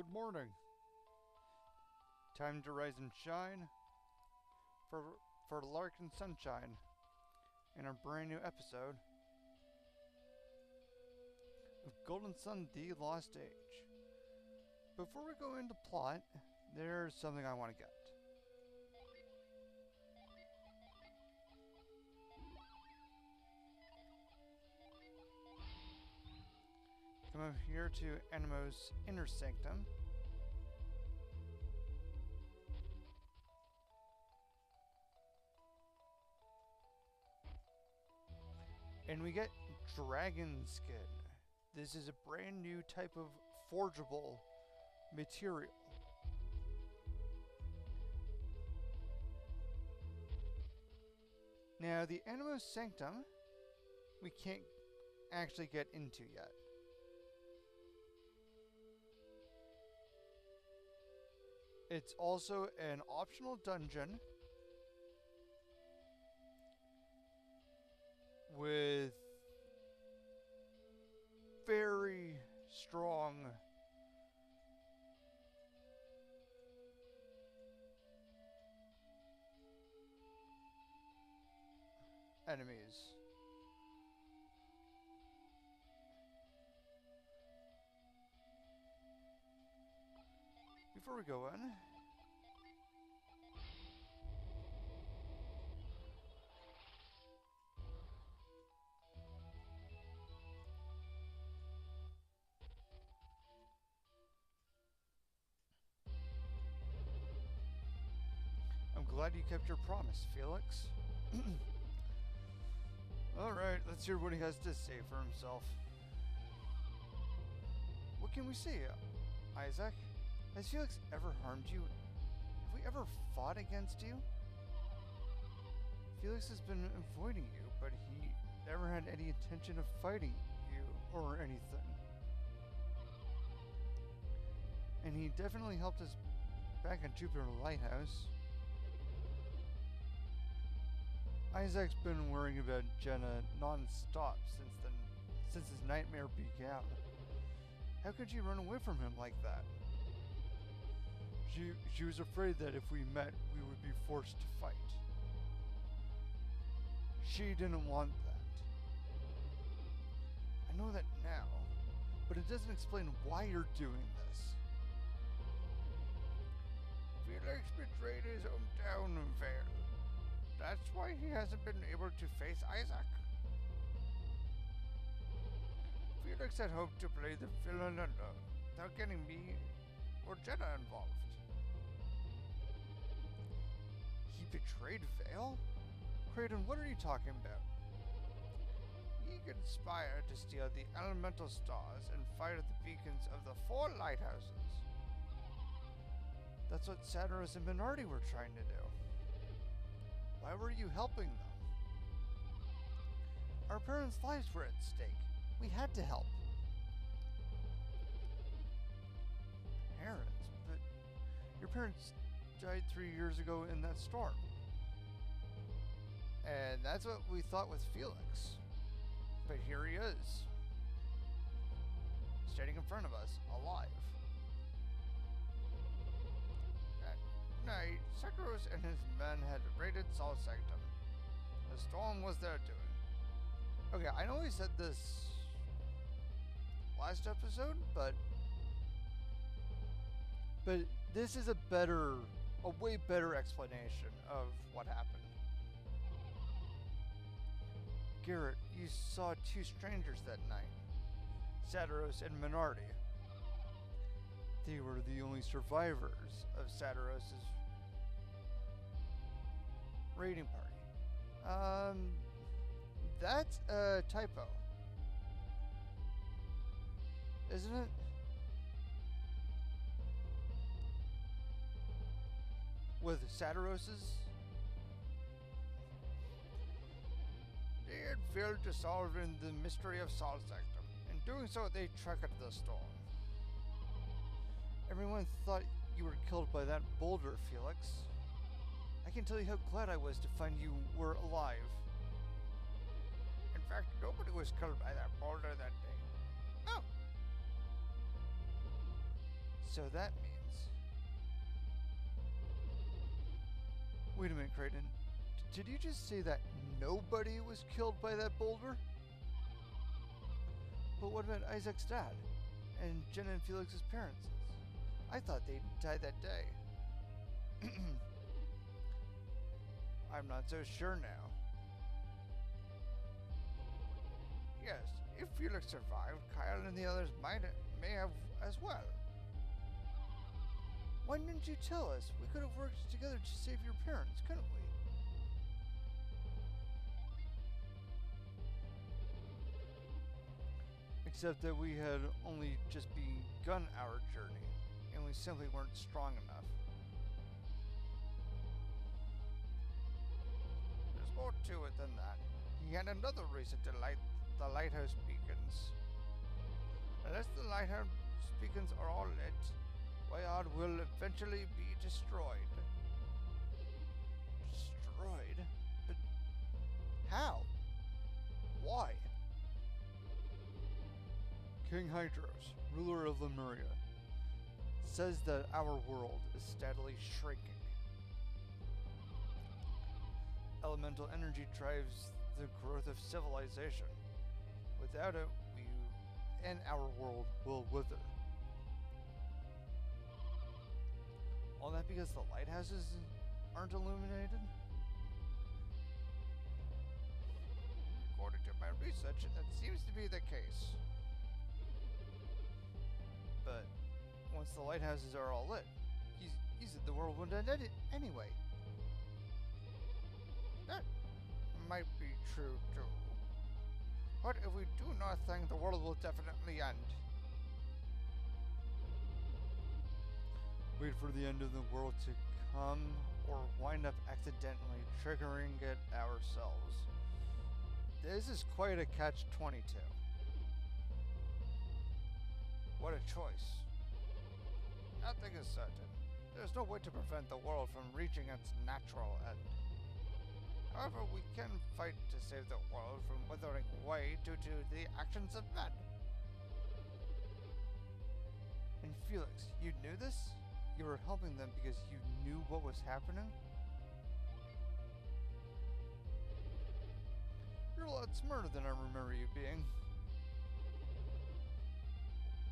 Good morning. Time to rise and shine for lark and sunshine in a brand new episode of Golden Sun: The Lost Age. Before we go into plot, there's something I want to get. Come over here to Animo's inner sanctum. And we get dragon skin. This is a brand new type of forgeable material. Now, the Animo Sanctum, we can't actually get into yet. It's also an optional dungeon with very strong enemies. Before we go in, I'm glad you kept your promise, Felix. Alright, let's hear what he has to say for himself. What can we say, Isaac? Has Felix ever harmed you? Have we ever fought against you? Felix has been avoiding you, but he never had any intention of fighting you or anything. And he definitely helped us back in Jupiter Lighthouse. Isaac's been worrying about Jenna non-stop since his nightmare began. How could you run away from him like that? She was afraid that if we met, we would be forced to fight. She didn't want that. I know that now, but it doesn't explain why you're doing this. Felix betrayed his hometown, Vale. That's why he hasn't been able to face Isaac. Felix had hoped to play the villain alone, without getting me or Jenna involved. He betrayed Vale? Kraden, what are you talking about? He conspired to steal the elemental stars and fire the beacons of the 4 lighthouses. That's what Satyros and Minardi were trying to do. Why were you helping them? Our parents' lives were at stake. We had to help. Parents? But your parents died 3 years ago in that storm. And that's what we thought with Felix. But here he is. Standing in front of us, alive. At night, Sekros and his men had raided Sol Sanctum. The storm was their doing. Okay, I know we said this last episode, but this is a way better explanation of what happened. Garrett, you saw 2 strangers that night, Satyros and Minardi. They were the only survivors of Satyros' raiding party. That's a typo, isn't it? With Satyros's? They had failed to solve the mystery of Sol Sanctum. In doing so, they triggered the storm. Everyone thought you were killed by that boulder, Felix. I can tell you how glad I was to find you were alive. In fact, nobody was killed by that boulder that day. Oh! So that means... Wait a minute, Creighton. Did you just say that nobody was killed by that boulder? But what about Isaac's dad? And Jenna and Felix's parents? I thought they died that day. I'm not so sure now. Yes, if Felix survived, Kyle and the others may have as well. Why didn't you tell us? We could have worked together to save your parents, couldn't we? Except that we had only just begun our journey, and we simply weren't strong enough. There's more to it than that. He had another reason to light the lighthouse beacons. Unless the lighthouse beacons are all lit, Wayard will eventually be destroyed. Destroyed? But how? Why? King Hydros, ruler of Lemuria, says that our world is steadily shrinking. Elemental energy drives the growth of civilization. Without it, we and our world will wither. All that because the lighthouses aren't illuminated? According to my research, that seems to be the case. But once the lighthouses are all lit, he said the world would end anyway. That might be true too. But if we do nothing, the world will definitely end. Wait for the end of the world to come, or wind up accidentally triggering it ourselves. This is quite a catch-22. What a choice. Nothing is certain. There's no way to prevent the world from reaching its natural end. However, we can fight to save the world from withering away due to the actions of men. And Felix, you knew this? You were helping them because you knew what was happening? You're a lot smarter than I remember you being.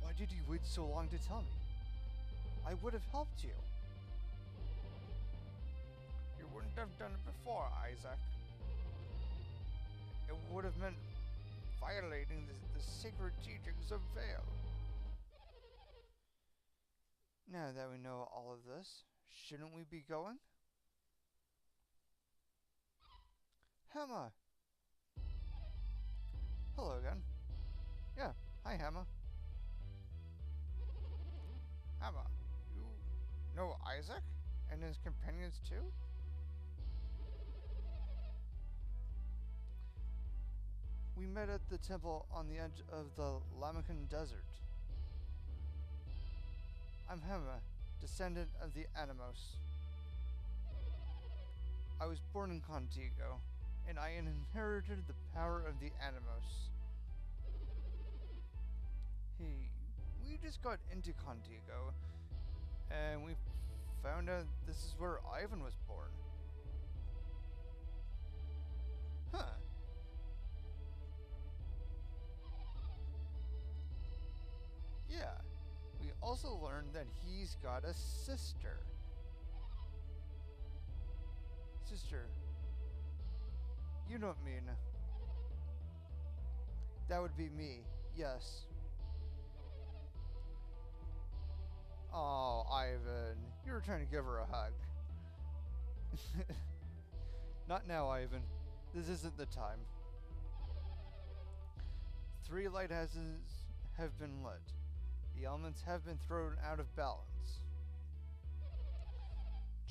Why did you wait so long to tell me? I would have helped you. You wouldn't have done it before, Isaac. It would have meant violating the sacred teachings of Vale. Now that we know all of this, shouldn't we be going? Hammer! Hello again. Yeah, hi Hammer. Hammer, you know Isaac and his companions too? We met at the temple on the edge of the Lamakan Desert. I'm Hema, descendant of the Animos. I was born in Contigo, and I inherited the power of the Animos. Hey, we just got into Contigo, and we found out this is where Ivan was born. Huh. Yeah. We also learned that he's got a sister. Sister. You don't mean... That would be me, yes. Oh, Ivan. You were trying to give her a hug. Not now, Ivan. This isn't the time. 3 lighthouses have been lit. The elements have been thrown out of balance.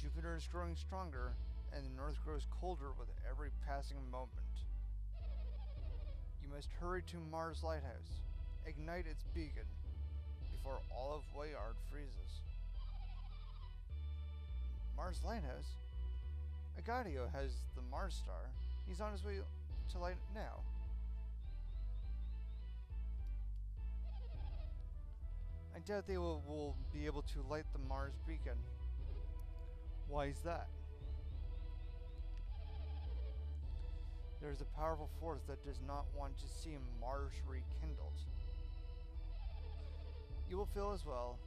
Jupiter is growing stronger, and the north grows colder with every passing moment. You must hurry to Mars Lighthouse. Ignite its beacon before all of Wayard freezes. Mars Lighthouse? Agadio has the Mars star. He's on his way to light it now. I doubt they will be able to light the Mars beacon. Why is that? There is a powerful force that does not want to see Mars rekindled. You will fail as well,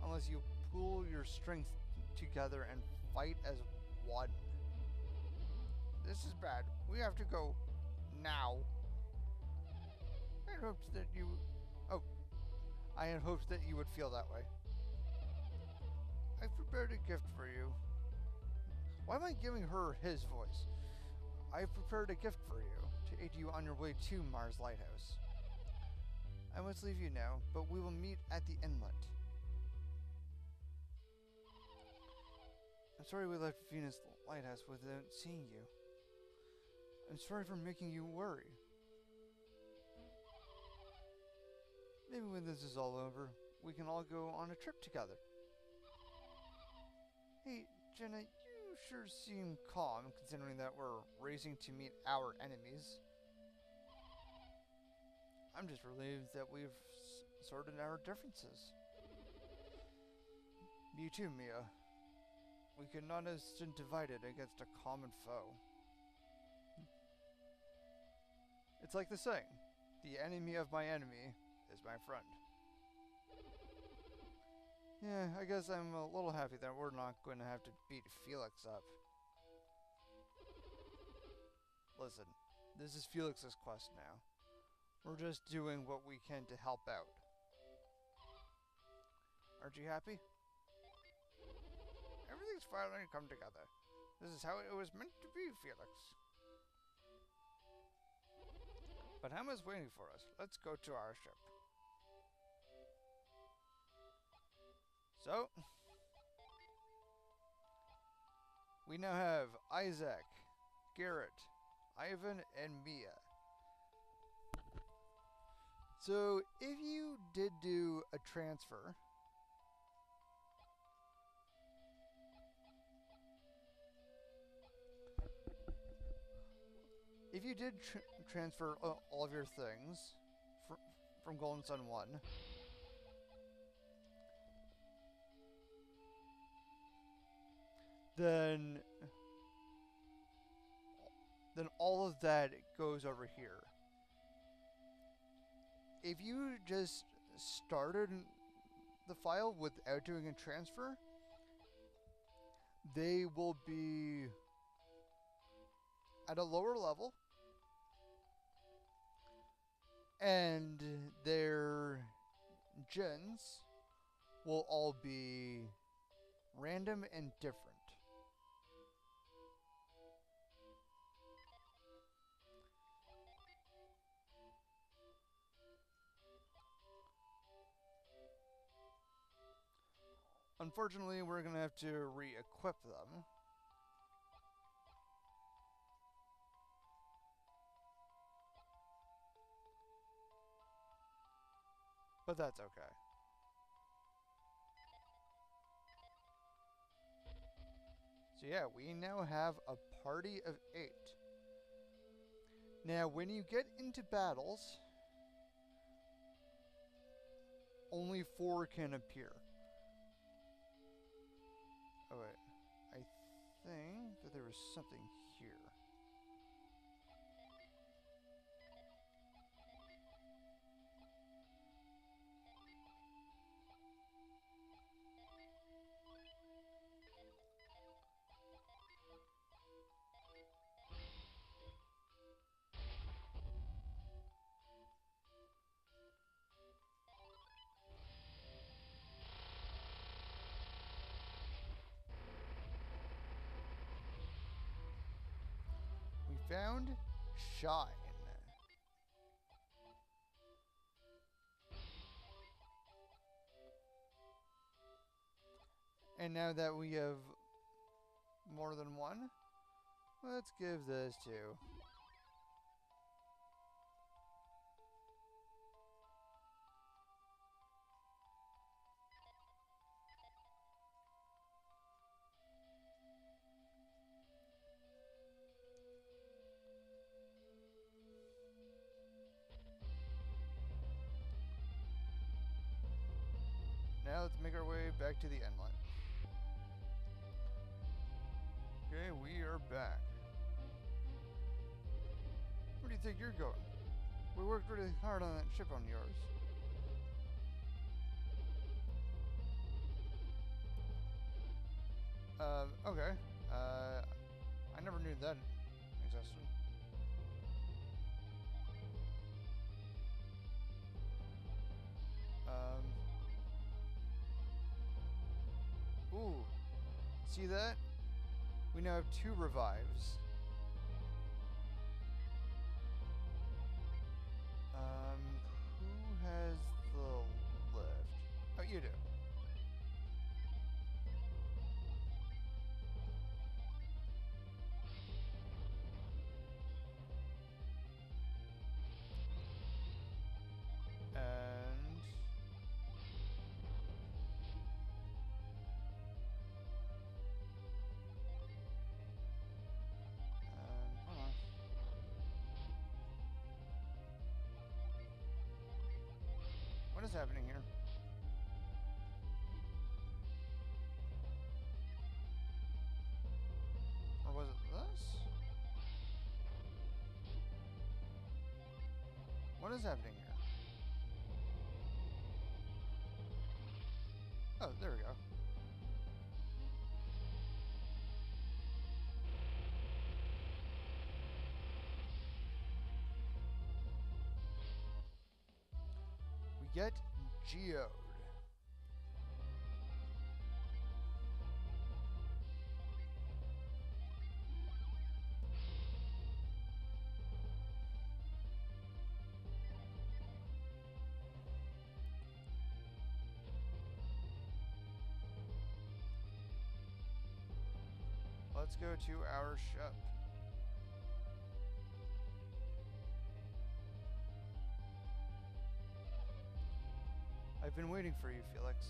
unless you pool your strength together and fight as one. This is bad. We have to go now. I had hoped that you... Oh. I had hoped that you would feel that way. I've prepared a gift for you. Why am I giving her his voice? I've prepared a gift for you to aid you on your way to Mars Lighthouse. I must leave you now, but we will meet at the inlet. I'm sorry we left Venus Lighthouse without seeing you. I'm sorry for making you worry. Maybe when this is all over, we can all go on a trip together. Hey, Jenna, you sure seem calm considering that we're racing to meet our enemies. I'm just relieved that we've sorted our differences. You too, Mia. We could not have stood divided against a common foe. It's like the saying, the enemy of my enemy is my friend. Yeah, I guess I'm a little happy that we're not going to have to beat Felix up. Listen, this is Felix's quest now. We're just doing what we can to help out. Aren't you happy? Everything's finally come together. This is how it was meant to be, Felix. But Hamma's waiting for us. Let's go to our ship. So, we now have Isaac, Garrett, Ivan, and Mia. So, if you did do a transfer, if you did transfer all of your things from Golden Sun 1, then all of that goes over here. If you just started the file without doing a transfer, they will be at a lower level, and their gens will all be random and different. Unfortunately, we're going to have to re-equip them. But that's okay. So yeah, we now have a party of 8. Now, when you get into battles, only 4 can appear. Oh wait, I think that there was something here. We found Shine. And now that we have more than one, let's give this to... Now let's make our way back to the inlet. Okay, we are back. Where do you think you're going? We worked really hard on that ship on yours. Okay. I never knew that existed. Ooh. See that? We now have 2 revives. Who has the lift? Oh, you do. Hold on. What is happening here? Or was it this? What is happening here? Oh, there we go. We get geode. Let's go to our ship. I've been waiting for you, Felix.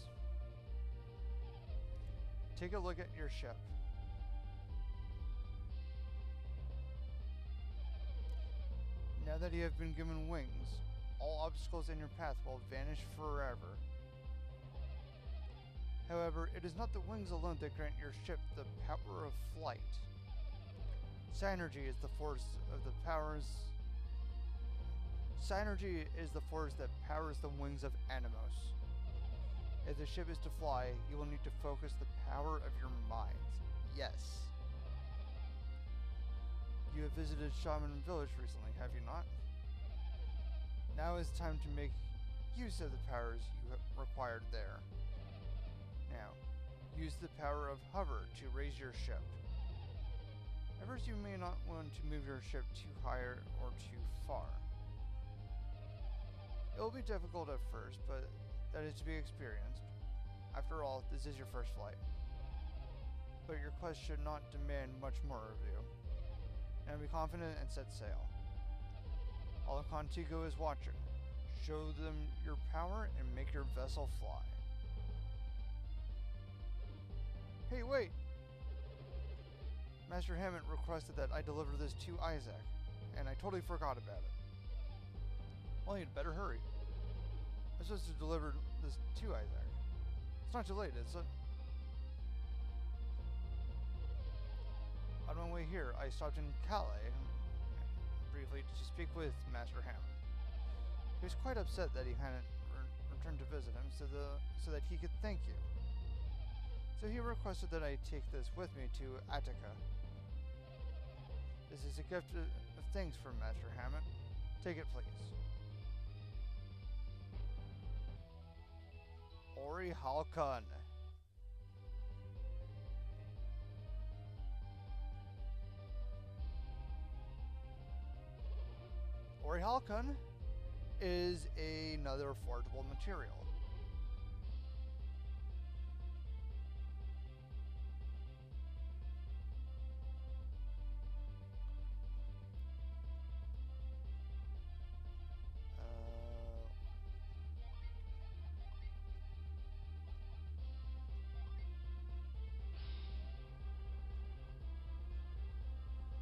Take a look at your ship. Now that you have been given wings, all obstacles in your path will vanish forever. However, it is not the wings alone that grant your ship the power of flight. Synergy is the force of the powers. Synergy is the force that powers the wings of Animos. If the ship is to fly, you will need to focus the power of your minds. Yes. You have visited Shaman Village recently, have you not? Now is time to make use of the powers you have required there. Now, use the power of hover to raise your ship. At first you may not want to move your ship too high or too far. It will be difficult at first, but that is to be experienced. After all, this is your first flight. But your quest should not demand much more of you. Now be confident and set sail. All of Contigo is watching. Show them your power and make your vessel fly. Hey, wait! Master Hammond requested that I deliver this to Isaac, and I totally forgot about it. Well, you'd better hurry. I'm supposed to deliver this to Isaac. It's not too late, is it? On my way here, I stopped in Calais briefly to speak with Master Hammond. He was quite upset that he hadn't returned to visit him so that he could thank you. So he requested that I take this with me to Attica. This is a gift of thanks from Master Hammond. Take it, please. Ori Halkan. Ori Halkan is another forgeable material.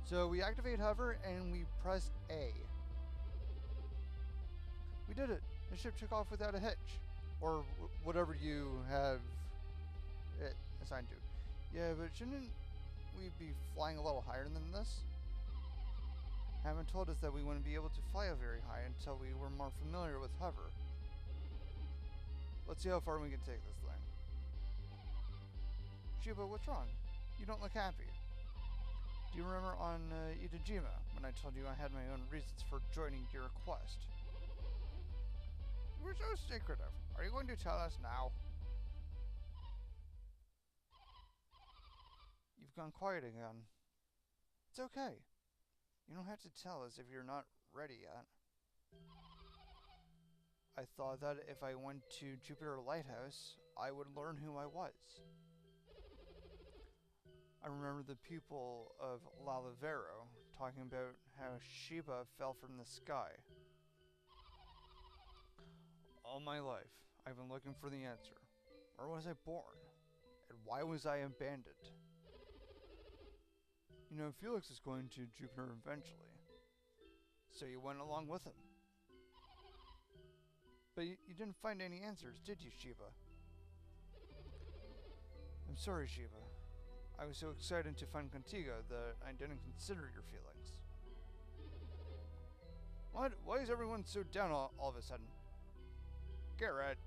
So we activate hover and we press A. We did it! The ship took off without a hitch. Or whatever you have it assigned to. Yeah, but shouldn't we be flying a little higher than this? Hammond told us that we wouldn't be able to fly very high until we were more familiar with hover. Let's see how far we can take this thing. Shiba, what's wrong? You don't look happy. Do you remember on Itajima when I told you I had my own reasons for joining your quest? You were so secretive. Are you going to tell us now? You've gone quiet again. It's okay. You don't have to tell us if you're not ready yet. I thought that if I went to Jupiter Lighthouse, I would learn who I was. I remember the people of Lalavero talking about how Shiba fell from the sky. All my life, I've been looking for the answer. Where was I born? And why was I abandoned? You know, Felix is going to Jupiter eventually. So you went along with him. But you didn't find any answers, did you, Shiba? I'm sorry, Shiba. I was so excited to find Contigo that I didn't consider your feelings. What? Why is everyone so down all of a sudden? Garrett.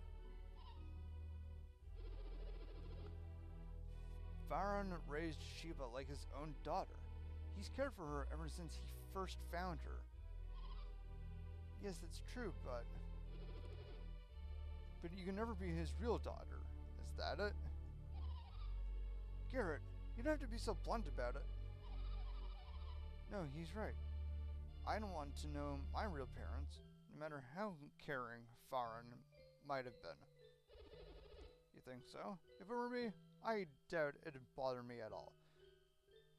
Farron raised Shiba like his own daughter. He's cared for her ever since he first found her. Yes, that's true, but you can never be his real daughter. Is that it? Garrett, you don't have to be so blunt about it. No, he's right. I don't want to know my real parents, no matter how caring Farron might have been. You think so? If it were me, I doubt it'd bother me at all.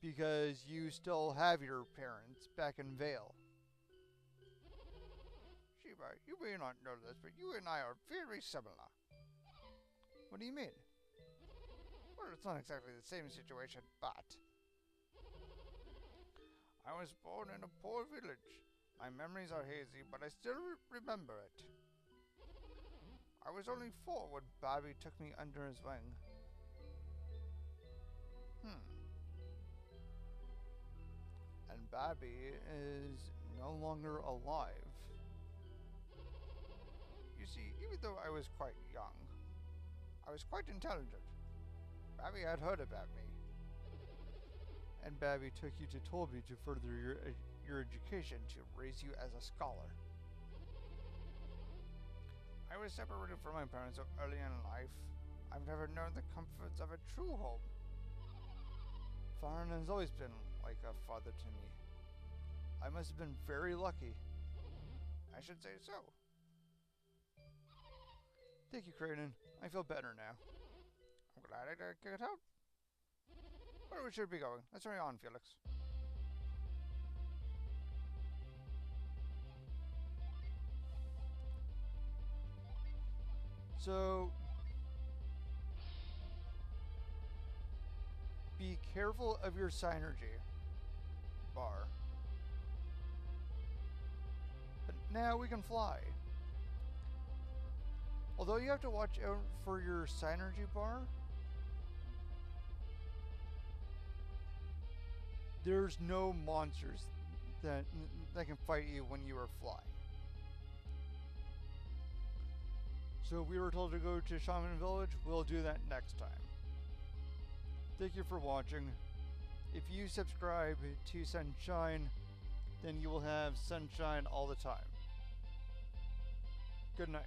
Because you still have your parents back in Vale. Shiba, you may not know this, but you and I are very similar. What do you mean? Well, it's not exactly the same situation, but I was born in a poor village. My memories are hazy, but I still remember it. I was only 4 when Bobby took me under his wing. And Bobby is no longer alive. You see, even though I was quite young, I was quite intelligent. Babby had heard about me. And Babby took you to Tolby to further your education, to raise you as a scholar. I was separated from my parents so early in life. I've never known the comforts of a true home. Farron has always been like a father to me. I must have been very lucky. I should say so. Thank you, Creighton. I feel better now. I'm glad I could get out. Where we should be going? Let's hurry on, Felix. So, be careful of your synergy bar. But now we can fly. Although you have to watch out for your synergy bar, there's no monsters that can fight you when you are flying. So if we were told to go to Shaman Village, we'll do that next time. Thank you for watching. If you subscribe to Sunshine, then you will have sunshine all the time. Good night.